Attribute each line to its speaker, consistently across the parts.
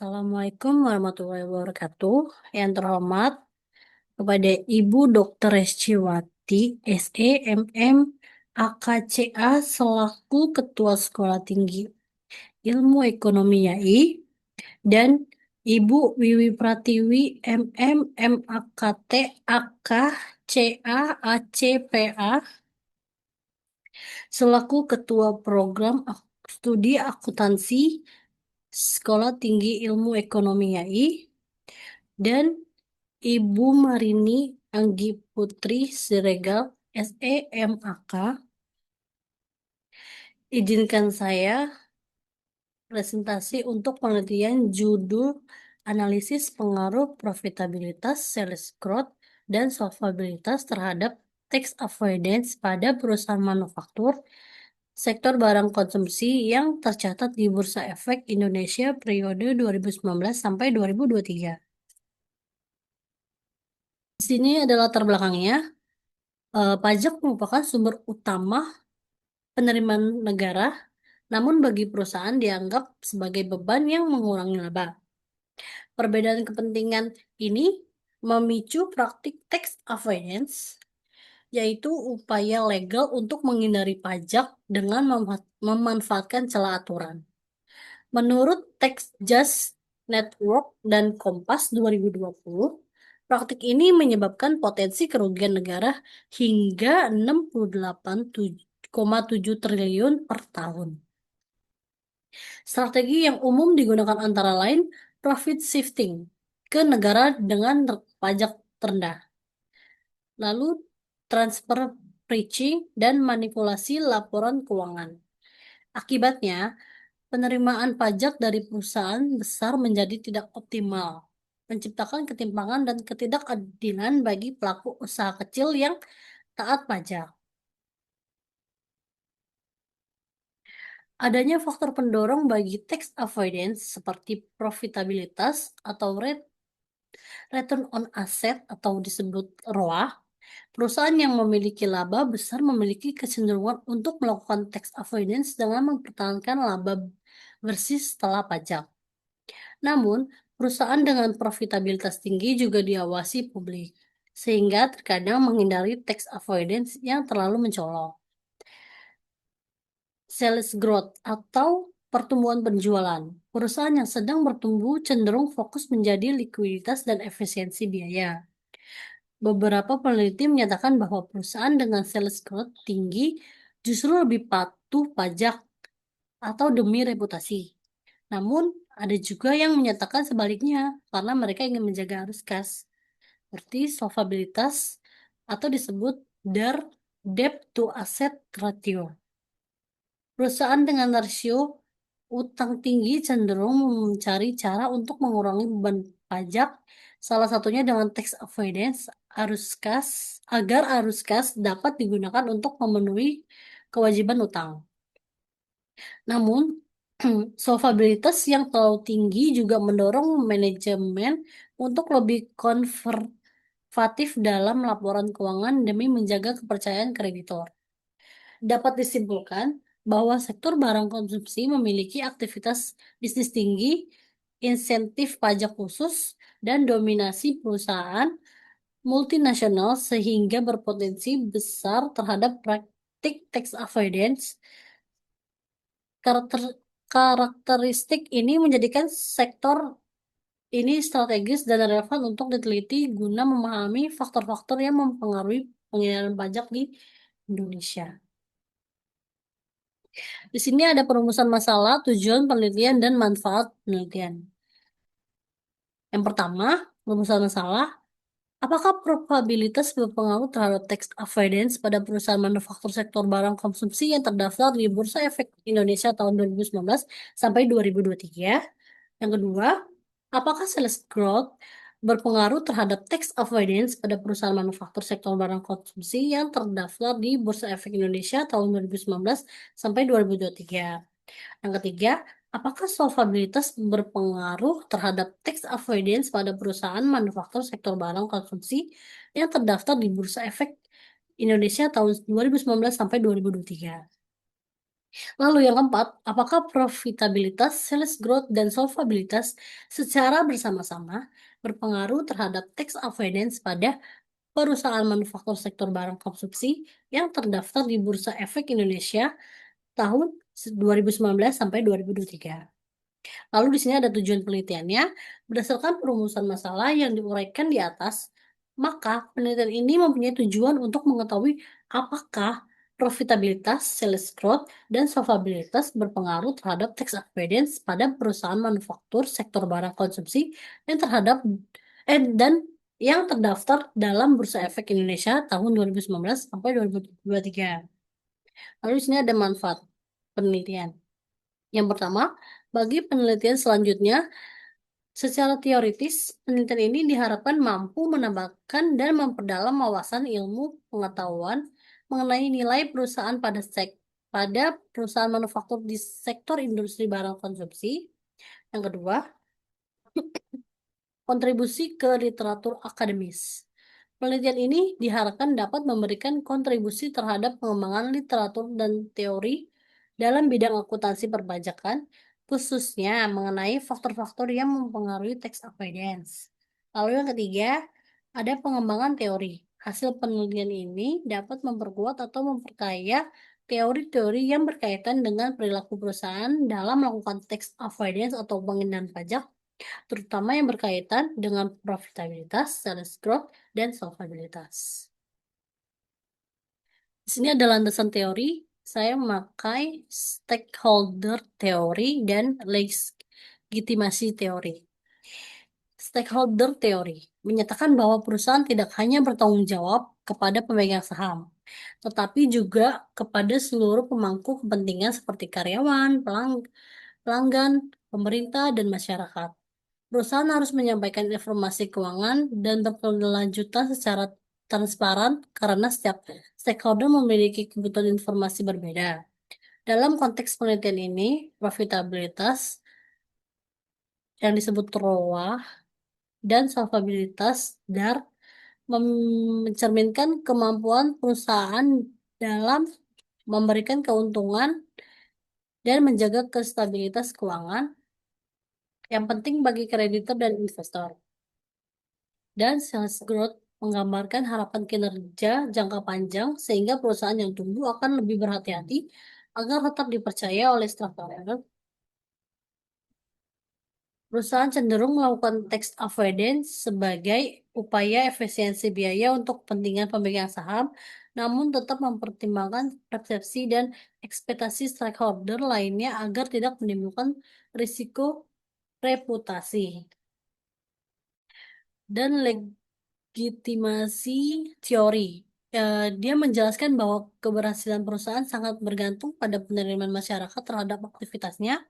Speaker 1: Assalamualaikum warahmatullahi wabarakatuh. Yang terhormat kepada Ibu Dr. Resciwati, SE, MM, AKCA selaku Ketua Sekolah Tinggi Ilmu Ekonomi YAI dan Ibu Wiwi Pratiwi, MM, MAKT, AKCA, ACPA selaku Ketua Program Studi Akuntansi Sekolah Tinggi Ilmu Ekonomi YAI dan Ibu Marini Anggi Putri Siregar, SEMAK. Izinkan saya presentasi untuk penelitian judul Analisis Pengaruh Profitabilitas, Sales Growth, dan Solvabilitas terhadap Tax Avoidance pada perusahaan manufaktur sektor barang konsumsi yang tercatat di Bursa Efek Indonesia periode 2019 sampai 2023. Di sini adalah latar belakangnya. Pajak merupakan sumber utama penerimaan negara, namun bagi perusahaan dianggap sebagai beban yang mengurangi laba. Perbedaan kepentingan ini memicu praktik tax avoidance, yaitu upaya legal untuk menghindari pajak dengan memanfaatkan celah aturan. Menurut Tax Just Network dan Kompas 2020, praktik ini menyebabkan potensi kerugian negara hingga 68,7 triliun per tahun. Strategi yang umum digunakan antara lain profit shifting ke negara dengan pajak terendah, lalu transfer pricing dan manipulasi laporan keuangan. Akibatnya, penerimaan pajak dari perusahaan besar menjadi tidak optimal, menciptakan ketimpangan dan ketidakadilan bagi pelaku usaha kecil yang taat pajak. Adanya faktor pendorong bagi tax avoidance seperti profitabilitas atau return on asset atau disebut ROA. Perusahaan yang memiliki laba besar memiliki kecenderungan untuk melakukan tax avoidance dengan mempertahankan laba bersih setelah pajak. Namun, perusahaan dengan profitabilitas tinggi juga diawasi publik, sehingga terkadang menghindari tax avoidance yang terlalu mencolok. Sales growth atau pertumbuhan penjualan. Perusahaan yang sedang bertumbuh cenderung fokus menjadi likuiditas dan efisiensi biaya. Beberapa peneliti menyatakan bahwa perusahaan dengan sales growth tinggi justru lebih patuh pajak atau demi reputasi. Namun, ada juga yang menyatakan sebaliknya karena mereka ingin menjaga arus kas, seperti solvabilitas atau disebut DAR, Debt to Asset Ratio. Perusahaan dengan rasio utang tinggi cenderung mencari cara untuk mengurangi beban pajak, salah satunya dengan tax avoidance agar arus kas dapat digunakan untuk memenuhi kewajiban utang. Namun, solvabilitas yang terlalu tinggi juga mendorong manajemen untuk lebih konservatif dalam laporan keuangan demi menjaga kepercayaan kreditor. Dapat disimpulkan bahwa sektor barang konsumsi memiliki aktivitas bisnis tinggi, insentif pajak khusus, dan dominasi perusahaan multinasional sehingga berpotensi besar terhadap praktik tax avoidance. Karakteristik ini menjadikan sektor ini strategis dan relevan untuk diteliti guna memahami faktor-faktor yang mempengaruhi pengendalian pajak di Indonesia. Di sini ada perumusan masalah, tujuan penelitian, dan manfaat penelitian. Yang pertama, perumusan masalah. Apakah probabilitas berpengaruh terhadap tax avoidance pada perusahaan manufaktur sektor barang konsumsi yang terdaftar di Bursa Efek Indonesia tahun 2019 sampai 2023? Yang kedua, apakah sales growth berpengaruh terhadap tax avoidance pada perusahaan manufaktur sektor barang konsumsi yang terdaftar di Bursa Efek Indonesia tahun 2019 sampai 2023? Yang ketiga, apakah solvabilitas berpengaruh terhadap tax avoidance pada perusahaan manufaktur sektor barang konsumsi yang terdaftar di Bursa Efek Indonesia tahun 2019 sampai 2023? Lalu yang keempat, apakah profitabilitas, sales growth, dan solvabilitas secara bersama-sama berpengaruh terhadap tax avoidance pada perusahaan manufaktur sektor barang konsumsi yang terdaftar di Bursa Efek Indonesia tahun 2019 sampai 2023. Lalu di sini ada tujuan penelitiannya. Berdasarkan perumusan masalah yang diuraikan di atas, maka penelitian ini mempunyai tujuan untuk mengetahui apakah profitabilitas, sales growth, dan solvabilitas berpengaruh terhadap tax avoidance pada perusahaan manufaktur sektor barang konsumsi yang dan yang terdaftar dalam Bursa Efek Indonesia tahun 2019 sampai 2023. Lalu di sini ada manfaat penelitian. Yang pertama, bagi penelitian selanjutnya, secara teoritis, penelitian ini diharapkan mampu menambahkan dan memperdalam wawasan ilmu pengetahuan mengenai nilai perusahaan pada perusahaan manufaktur di sektor industri barang konsumsi. Yang kedua, kontribusi ke literatur akademis. Penelitian ini diharapkan dapat memberikan kontribusi terhadap pengembangan literatur dan teori dalam bidang akuntansi perpajakan, khususnya mengenai faktor-faktor yang mempengaruhi tax avoidance. Lalu yang ketiga, ada pengembangan teori. Hasil penelitian ini dapat memperkuat atau memperkaya teori-teori yang berkaitan dengan perilaku perusahaan dalam melakukan tax avoidance atau pengindahan pajak, terutama yang berkaitan dengan profitabilitas, sales growth, dan solvabilitas. Di sini ada landasan teori. Saya memakai stakeholder teori dan legitimasi teori. Stakeholder teori menyatakan bahwa perusahaan tidak hanya bertanggung jawab kepada pemegang saham, tetapi juga kepada seluruh pemangku kepentingan seperti karyawan, pelanggan, pemerintah, dan masyarakat. Perusahaan harus menyampaikan informasi keuangan dan berkelanjutan secara transparan karena setiap stakeholder memiliki kebutuhan informasi berbeda. Dalam konteks penelitian ini, profitabilitas yang disebut ROA dan solvabilitas DAR mencerminkan kemampuan perusahaan dalam memberikan keuntungan dan menjaga kestabilitas keuangan yang penting bagi kreditor dan investor. Dan sales growth menggambarkan harapan kinerja jangka panjang sehingga perusahaan yang tumbuh akan lebih berhati-hati agar tetap dipercaya oleh stakeholder. Perusahaan cenderung melakukan tax avoidance sebagai upaya efisiensi biaya untuk kepentingan pemegang saham, namun tetap mempertimbangkan persepsi dan ekspektasi stakeholder lainnya agar tidak menimbulkan risiko reputasi. Dan legitimasi teori. Dia menjelaskan bahwa keberhasilan perusahaan sangat bergantung pada penerimaan masyarakat terhadap aktivitasnya.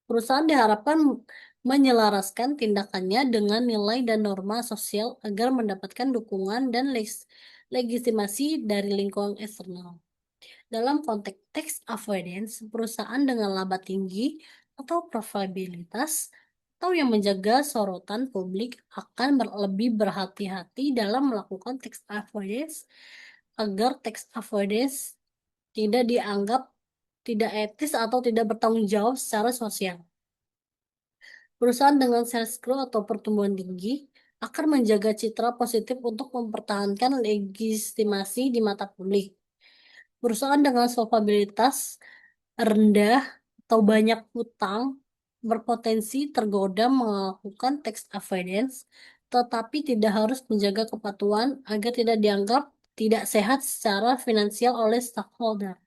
Speaker 1: Perusahaan diharapkan menyelaraskan tindakannya dengan nilai dan norma sosial agar mendapatkan dukungan dan legitimasi dari lingkungan eksternal. Dalam konteks tax avoidance, perusahaan dengan laba tinggi atau profitabilitas atau yang menjaga sorotan publik akan lebih berhati-hati dalam melakukan tax avoidance agar tax avoidance tidak dianggap tidak etis atau tidak bertanggung jawab secara sosial. Perusahaan dengan sales growth atau pertumbuhan tinggi akan menjaga citra positif untuk mempertahankan legitimasi di mata publik. Perusahaan dengan solvabilitas rendah atau banyak hutang berpotensi tergoda melakukan tax avoidance, tetapi tidak harus menjaga kepatuhan agar tidak dianggap tidak sehat secara finansial oleh stakeholder.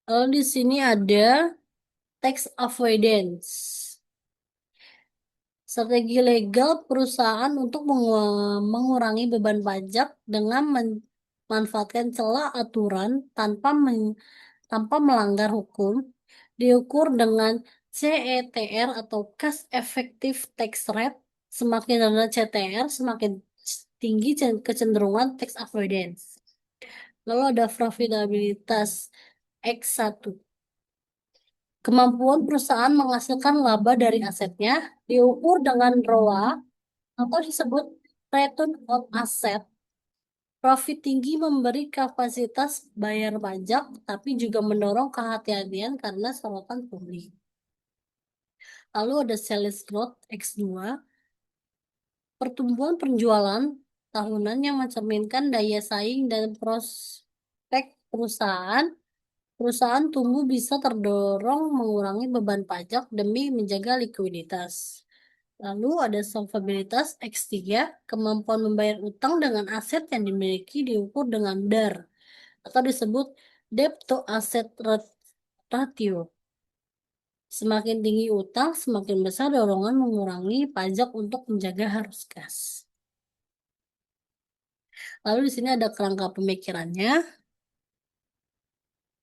Speaker 1: Lalu di sini ada tax avoidance. Strategi legal perusahaan untuk mengurangi beban pajak dengan memanfaatkan celah aturan tanpa melanggar hukum, diukur dengan CETR atau Cash Effective Tax Rate. Semakin rendah CTR, semakin tinggi kecenderungan tax avoidance. Lalu ada profitabilitas X1. Kemampuan perusahaan menghasilkan laba dari asetnya diukur dengan ROA atau disebut Return on Asset Profit tinggi memberi kapasitas bayar pajak, tapi juga mendorong kehati-hatian karena sorotan publik. Lalu ada sales growth X2, pertumbuhan penjualan tahunan yang mencerminkan daya saing dan prospek perusahaan. Perusahaan tumbuh bisa terdorong mengurangi beban pajak demi menjaga likuiditas. Lalu ada solvabilitas X3, kemampuan membayar utang dengan aset yang dimiliki diukur dengan DAR atau disebut debt to asset ratio. Semakin tinggi utang, semakin besar dorongan mengurangi pajak untuk menjaga arus kas. Lalu di sini ada kerangka pemikirannya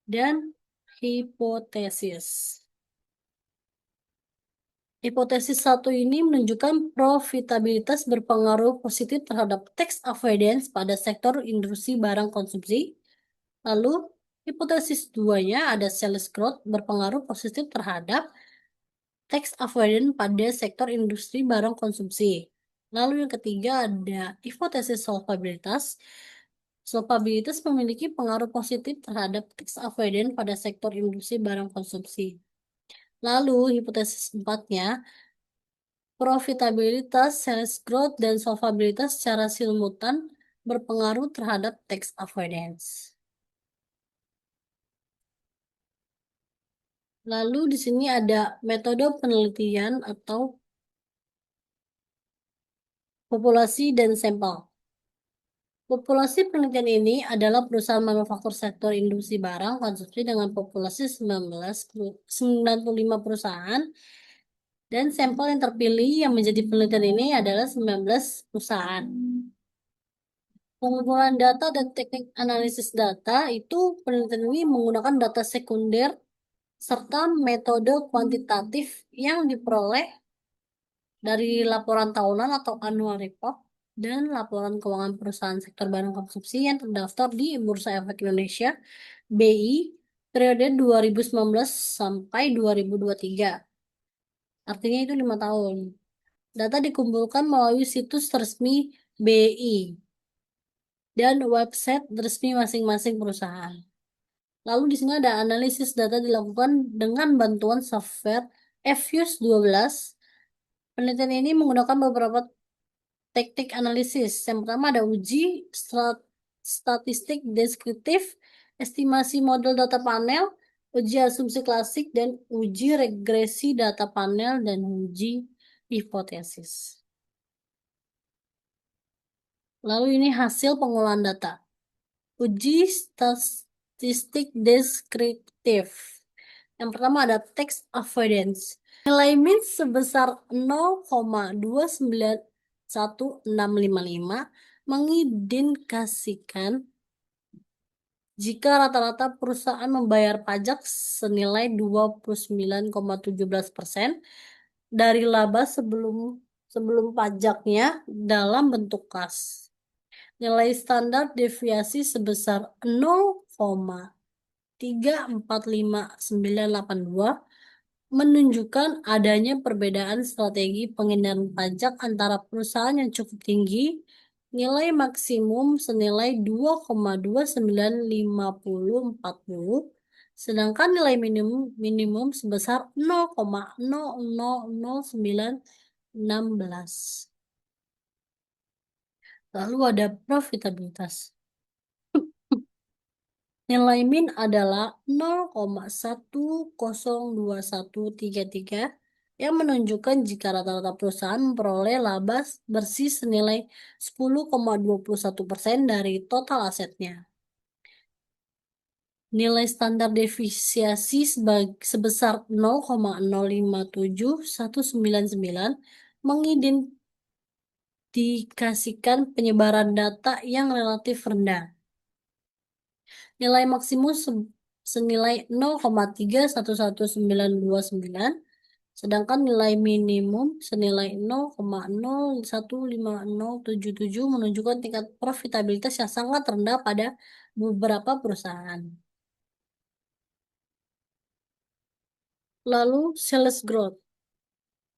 Speaker 1: dan hipotesis. Hipotesis satu ini menunjukkan profitabilitas berpengaruh positif terhadap tax avoidance pada sektor industri barang konsumsi. Lalu, hipotesis duanya ada sales growth berpengaruh positif terhadap tax avoidance pada sektor industri barang konsumsi. Lalu yang ketiga ada hipotesis solvabilitas. Solvabilitas memiliki pengaruh positif terhadap tax avoidance pada sektor industri barang konsumsi. Lalu hipotesis empatnya, profitabilitas, sales growth, dan solvabilitas secara simultan berpengaruh terhadap tax avoidance. Lalu di sini ada metode penelitian atau populasi dan sampel. Populasi penelitian ini adalah perusahaan manufaktur sektor industri barang konsumsi dengan populasi 95 perusahaan dan sampel yang terpilih yang menjadi penelitian ini adalah 19 perusahaan. Pengumpulan data dan teknik analisis data itu penelitian ini menggunakan data sekunder serta metode kuantitatif yang diperoleh dari laporan tahunan atau annual report dan laporan keuangan perusahaan sektor barang konsumsi yang terdaftar di Bursa Efek Indonesia (BI) periode 2019 sampai 2023. Artinya itu 5 tahun. Data dikumpulkan melalui situs resmi BI dan website resmi masing-masing perusahaan. Lalu di sini ada analisis data dilakukan dengan bantuan software Fuse 12. Penelitian ini menggunakan beberapa teknik analisis. Yang pertama ada uji statistik deskriptif, estimasi model data panel, uji asumsi klasik, dan uji regresi data panel, dan uji hipotesis. Lalu ini hasil pengolahan data. Uji statistik deskriptif. Yang pertama ada tax avoidance. Nilai min sebesar 0,291655 mengindikasikan jika rata-rata perusahaan membayar pajak senilai 29,17% dari laba sebelum pajaknya dalam bentuk kas. Nilai standar deviasi sebesar 0,345982 menunjukkan adanya perbedaan strategi pengindaran pajak antara perusahaan yang cukup tinggi, nilai maksimum senilai 2,295040, sedangkan nilai minimum sebesar 0,000916. Lalu ada profitabilitas. Nilai min adalah 0,102133 yang menunjukkan jika rata-rata perusahaan memperoleh laba bersih senilai 10,21% dari total asetnya. Nilai standar deviasi sebesar 0,057199 mengindikasikan penyebaran data yang relatif rendah. Nilai maksimum senilai 0,311929, sedangkan nilai minimum senilai 0,015077 menunjukkan tingkat profitabilitas yang sangat rendah pada beberapa perusahaan. Lalu sales growth.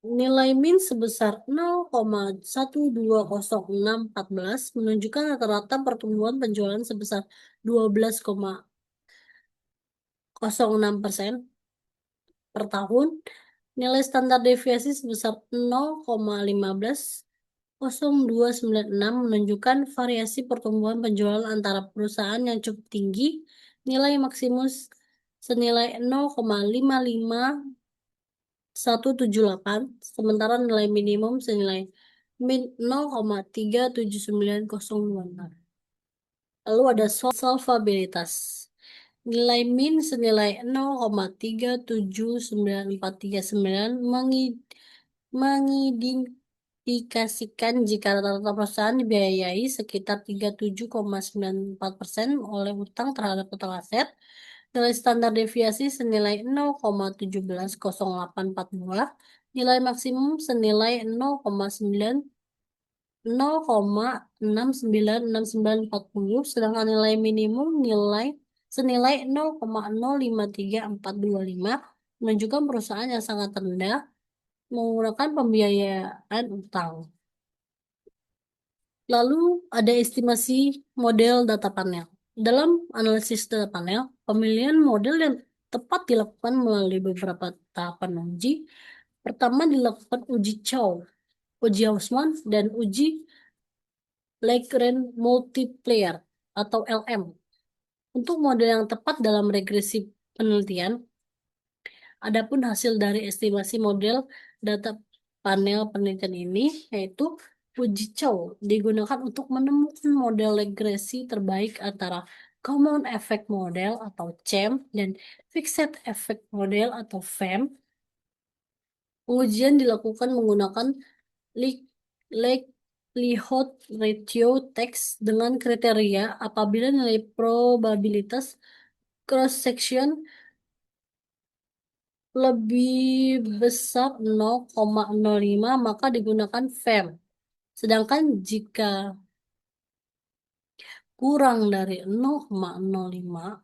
Speaker 1: Nilai min sebesar 0,120614 menunjukkan rata-rata pertumbuhan penjualan sebesar 12,06% per tahun. Nilai standar deviasi sebesar 0,150296 menunjukkan variasi pertumbuhan penjualan antara perusahaan yang cukup tinggi. Nilai maksimum senilai 0,55 178, sementara nilai minimum senilai 0,379026. Lalu ada solvabilitas. Nilai min senilai 0,379439 mengindikasikan jika rata-rata perusahaan dibiayai sekitar 37,94% oleh utang terhadap total aset. Nilai standar deviasi senilai 0,170842, nilai maksimum senilai 0,696940, sedangkan nilai minimum senilai 0,053425 menunjukkan perusahaan yang sangat rendah menggunakan pembiayaan utang. Lalu ada estimasi model data panel. Dalam analisis data panel, pemilihan model yang tepat dilakukan melalui beberapa tahapan uji. Pertama dilakukan uji Chow, uji Hausman, dan uji Lagrange Multiplier atau LM. Untuk model yang tepat dalam regresi penelitian, adapun hasil dari estimasi model data panel penelitian ini yaitu uji Chow digunakan untuk menemukan model regresi terbaik antara Common Effect Model atau CEM dan Fixed Effect Model atau FEM. Pengujian dilakukan menggunakan likelihood ratio test dengan kriteria apabila nilai probabilitas cross section lebih besar 0,05 maka digunakan FEM. Sedangkan jika kurang dari 0,05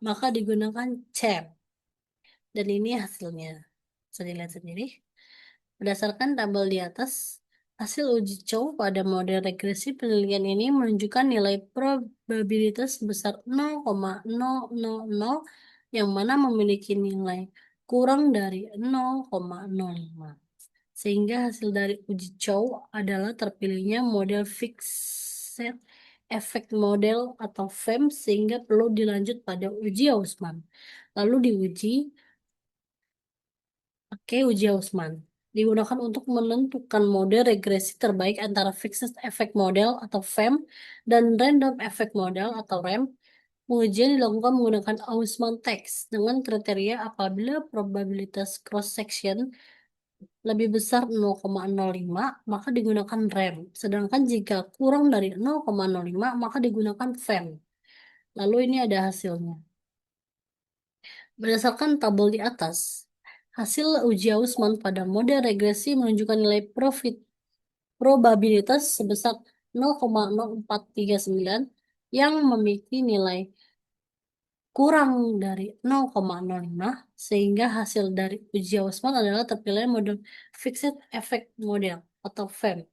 Speaker 1: maka digunakan CEM. Dan ini hasilnya. Bisa dilihat sendiri. Berdasarkan tabel di atas, hasil uji Chow pada model regresi penelitian ini menunjukkan nilai probabilitas sebesar 0,000 yang mana memiliki nilai kurang dari 0,05. Sehingga hasil dari uji Chow adalah terpilihnya model Fixed Effect Model atau FEM sehingga perlu dilanjut pada uji Hausman. Lalu uji Hausman digunakan untuk menentukan model regresi terbaik antara Fixed Effect Model atau FEM dan Random Effect Model atau RAM. Pengujian dilakukan menggunakan Hausman Test dengan kriteria apabila probabilitas cross section lebih besar 0,05 maka digunakan RAM. Sedangkan jika kurang dari 0,05 maka digunakan FEM. Lalu ini ada hasilnya. Berdasarkan tabel di atas, hasil uji Hausman pada model regresi menunjukkan nilai probabilitas sebesar 0,0439 yang memiliki nilai kurang dari 0,05 sehingga hasil dari uji Hausman adalah terpilih model Fixed Effect Model atau FEM.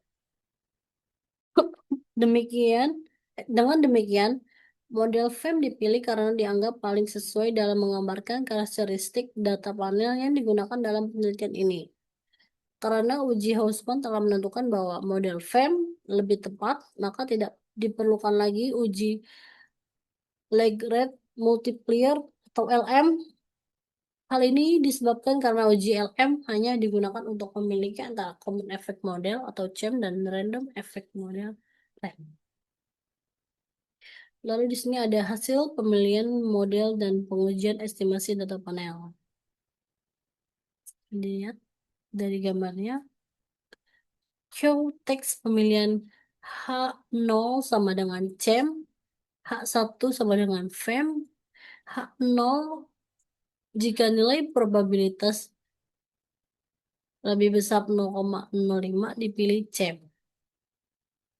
Speaker 1: Dengan demikian, model FEM dipilih karena dianggap paling sesuai dalam menggambarkan karakteristik data panel yang digunakan dalam penelitian ini. Karena uji Hausman telah menentukan bahwa model FEM lebih tepat, maka tidak diperlukan lagi uji Lagrange Multiplier atau LM. Hal ini disebabkan karena uji LM hanya digunakan untuk memiliki antara Common Effect Model atau CEM dan Random Effect Model RAM. Lalu di sini ada hasil pemilihan model dan pengujian estimasi data panel. Dilihat dari gambarnya. Show teks pemilihan H0 sama dengan CEM, H1 sama dengan FEM, H0 jika nilai probabilitas lebih besar 0,05 dipilih CEM.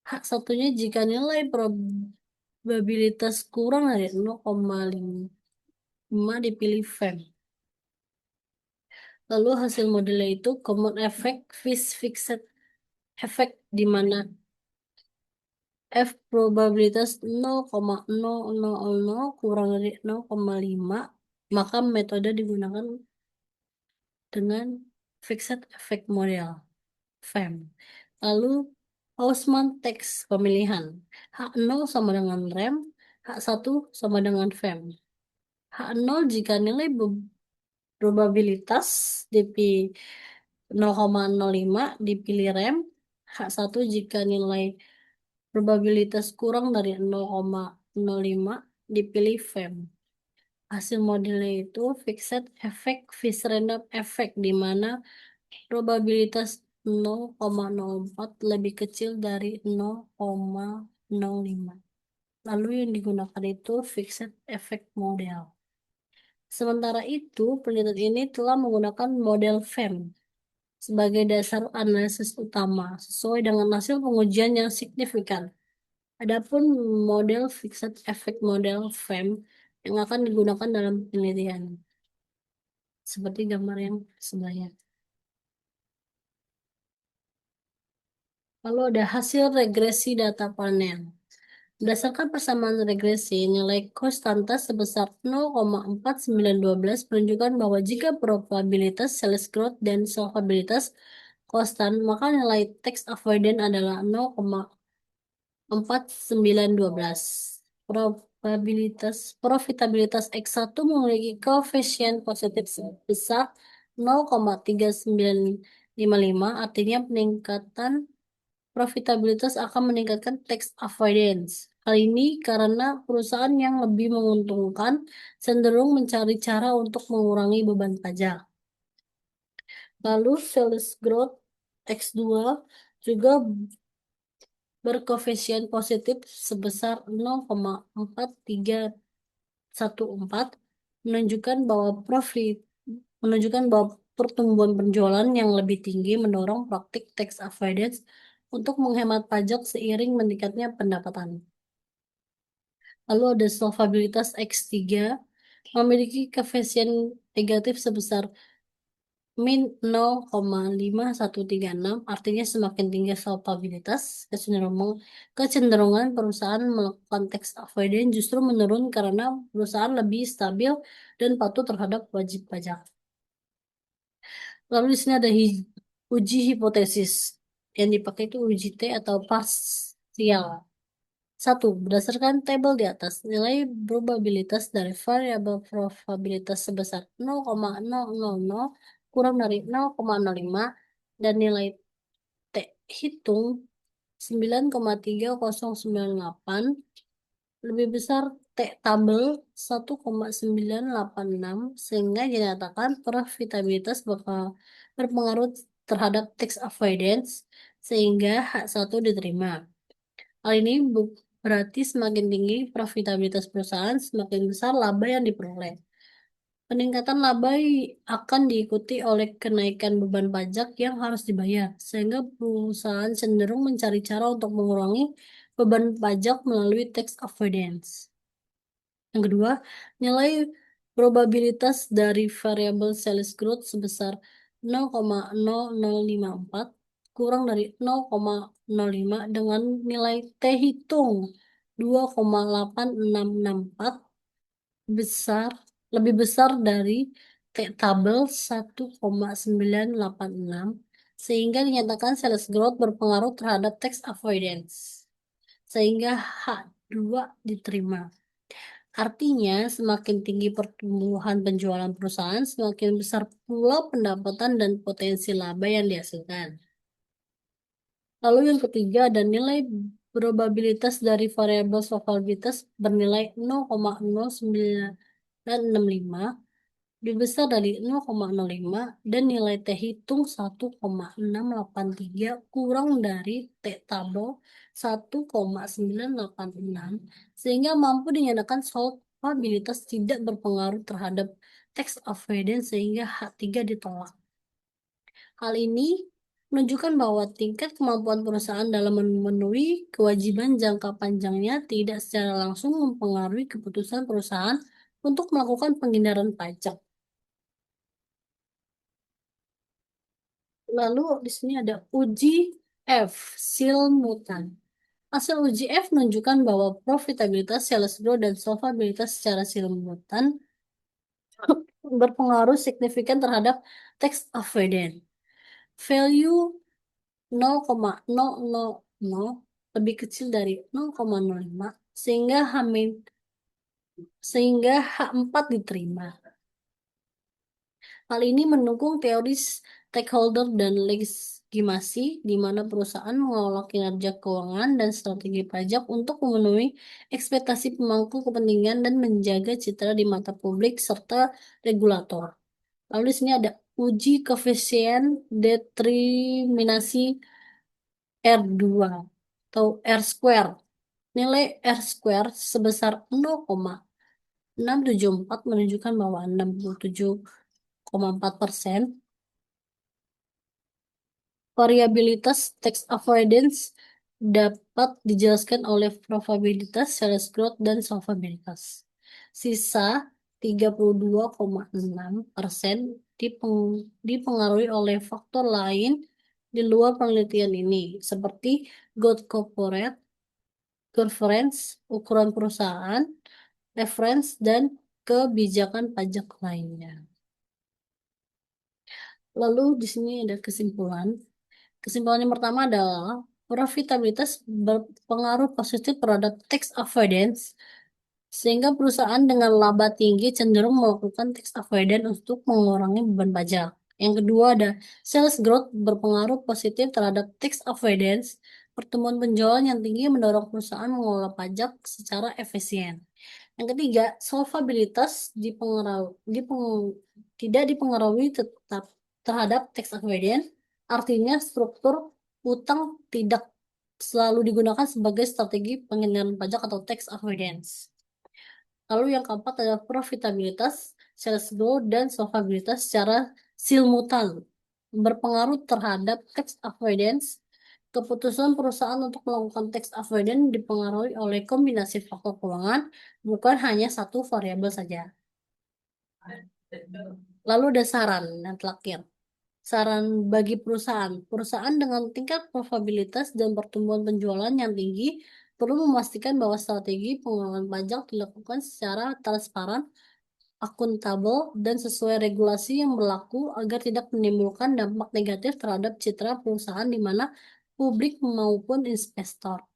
Speaker 1: H1-nya jika nilai probabilitas kurang dari 0,5 dipilih FEM. Lalu hasil modelnya itu common effect, fixed effect, di mana F probabilitas 0,0000 kurang dari 0,5, maka metode digunakan dengan fixed effect model, FEM. Lalu Hausman teks pemilihan. H0 sama dengan rem, H1 sama dengan FEM. H0 jika nilai probabilitas dipilih 0,05 dipilih rem, H1 jika nilai probabilitas kurang dari 0,05 dipilih FEM. Hasil modelnya itu fixed effect, fixed random effect, di mana probabilitas 0,04 lebih kecil dari 0,05. Lalu yang digunakan itu fixed effect model. Sementara itu, penelitian ini telah menggunakan model FEM sebagai dasar analisis utama sesuai dengan hasil pengujian yang signifikan. Adapun model fixed effect model FEM yang akan digunakan dalam penelitian, seperti gambar yang sebelahnya. Lalu ada hasil regresi data panel. Berdasarkan persamaan regresi, nilai konstanta sebesar 0,4912 menunjukkan bahwa jika probabilitas sales growth dan solvabilitas konstan, maka nilai tax avoidance adalah 0,4912. Profitabilitas X1 memiliki koefisien positif sebesar 0,3955, artinya peningkatan profitabilitas akan meningkatkan tax avoidance. Hal ini karena perusahaan yang lebih menguntungkan cenderung mencari cara untuk mengurangi beban pajak. Lalu sales growth X2 juga berkoefisien positif sebesar 0,4314, menunjukkan bahwa pertumbuhan penjualan yang lebih tinggi mendorong praktik tax avoidance untuk menghemat pajak seiring meningkatnya pendapatan. Lalu ada solvabilitas X3 memiliki koefisien negatif sebesar min 0,5136, artinya semakin tinggi solvabilitas, kecenderungan perusahaan melakukan tax avoidance justru menurun karena perusahaan lebih stabil dan patuh terhadap wajib pajak. Lalu di sini ada uji hipotesis. Yang dipakai itu uji T atau parsial. 1. Berdasarkan tabel di atas, nilai probabilitas dari variabel probabilitas sebesar 0,000 kurang dari 0,05 dan nilai T hitung 9,3098 lebih besar T tabel 1,986, sehingga dinyatakan profitabilitas bakal berpengaruh terhadap tax avoidance sehingga H1 diterima. Hal ini berarti semakin tinggi profitabilitas perusahaan, semakin besar laba yang diperoleh. Peningkatan laba akan diikuti oleh kenaikan beban pajak yang harus dibayar, sehingga perusahaan cenderung mencari cara untuk mengurangi beban pajak melalui tax avoidance. Yang kedua, nilai probabilitas dari variabel sales growth sebesar 0,0054 kurang dari 0,05 dengan nilai T hitung 2,8664 lebih besar dari T tabel 1,986, sehingga dinyatakan sales growth berpengaruh terhadap tax avoidance, sehingga H2 diterima. Artinya, semakin tinggi pertumbuhan penjualan perusahaan, semakin besar pula pendapatan dan potensi laba yang dihasilkan. Lalu yang ketiga ada nilai probabilitas dari variabel solvabilitas bernilai 0,0965 lebih besar dari 0,05 dan nilai T hitung 1,683 kurang dari T tabel 1,986, sehingga mampu dinyatakan solvabilitas tidak berpengaruh terhadap tax avoidance sehingga H3 ditolak. Hal ini menunjukkan bahwa tingkat kemampuan perusahaan dalam memenuhi kewajiban jangka panjangnya tidak secara langsung mempengaruhi keputusan perusahaan untuk melakukan penghindaran pajak. Lalu di sini ada uji F, simultan. Hasil uji F menunjukkan bahwa profitabilitas, sales growth, dan solvabilitas secara simultan berpengaruh signifikan terhadap tax avoidance. Value 0,000 lebih kecil dari 0,05 sehingga H4 diterima. Hal ini mendukung teori stakeholder dan legitimasi di mana perusahaan mengelola kinerja keuangan dan strategi pajak untuk memenuhi ekspektasi pemangku kepentingan dan menjaga citra di mata publik serta regulator. Lalu di sini ada uji koefisien determinasi R2 atau R square. Nilai R square sebesar 0,674 menunjukkan bahwa 67,4% variabilitas tax avoidance dapat dijelaskan oleh probabilitas, sales growth, dan solvabilitas. Sisa 32,6% dipengaruhi oleh faktor lain di luar penelitian ini, seperti growth corporate, governance, ukuran perusahaan, reference, dan kebijakan pajak lainnya. Lalu di sini ada kesimpulan. Kesimpulan yang pertama adalah profitabilitas berpengaruh positif terhadap tax avoidance, sehingga perusahaan dengan laba tinggi cenderung melakukan tax avoidance untuk mengurangi beban pajak. Yang kedua ada sales growth berpengaruh positif terhadap tax avoidance. Pertumbuhan penjualan yang tinggi mendorong perusahaan mengelola pajak secara efisien. Yang ketiga, solvabilitas tidak dipengaruhi tetap terhadap tax avoidance, artinya struktur utang tidak selalu digunakan sebagai strategi penghindaran pajak atau tax avoidance. Lalu yang keempat adalah profitabilitas, sales growth, dan solvabilitas secara simultan berpengaruh terhadap tax avoidance. Keputusan perusahaan untuk melakukan tax avoidance dipengaruhi oleh kombinasi faktor keuangan, bukan hanya satu variabel saja. Lalu ada saran yang terakhir. Saran bagi perusahaan. Perusahaan dengan tingkat probabilitas dan pertumbuhan penjualan yang tinggi perlu memastikan bahwa strategi pengelolaan pajak dilakukan secara transparan, akuntabel, dan sesuai regulasi yang berlaku agar tidak menimbulkan dampak negatif terhadap citra perusahaan di mana publik maupun investor.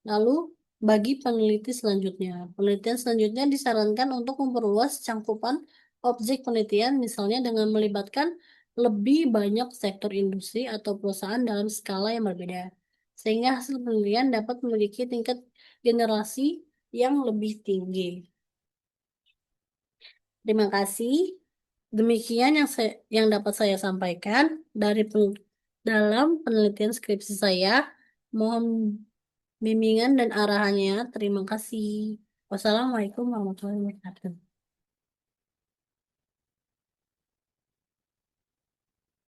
Speaker 1: Lalu, bagi penelitian selanjutnya disarankan untuk memperluas cangkupan objek penelitian, misalnya dengan melibatkan lebih banyak sektor industri atau perusahaan dalam skala yang berbeda, sehingga hasil penelitian dapat memiliki tingkat generasi yang lebih tinggi. Terima kasih. Demikian yang dapat saya sampaikan dalam penelitian skripsi saya. Mohon bimbingan dan arahannya. Terima kasih. Wassalamualaikum warahmatullahi wabarakatuh.